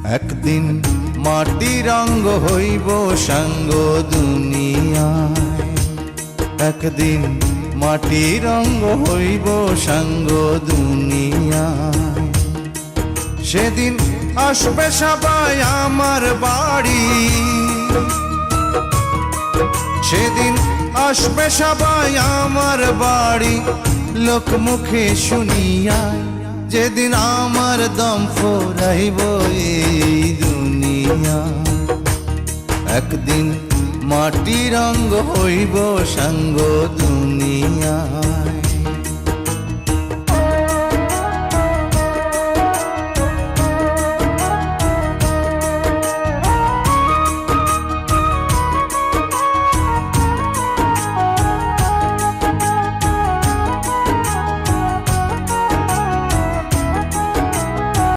একদিন মাটি রঙ্গ হইব সাঙ্গ দুনিয়ায়, একদিন মাটি রঙ্গ হইব সাঙ্গ দুনিয়ায়। সেদিন আসবে সবাই আমার বাড়ি, সেদিন আসবে সবাই আমার বাড়ি, লোক মুখে শুনিয়ায় যেদিন আমার দম ফুরাইব এই দুনিয়া। একদিন মাটি রঙ্গ হইব সাঙ্গ দুনিয়ায়।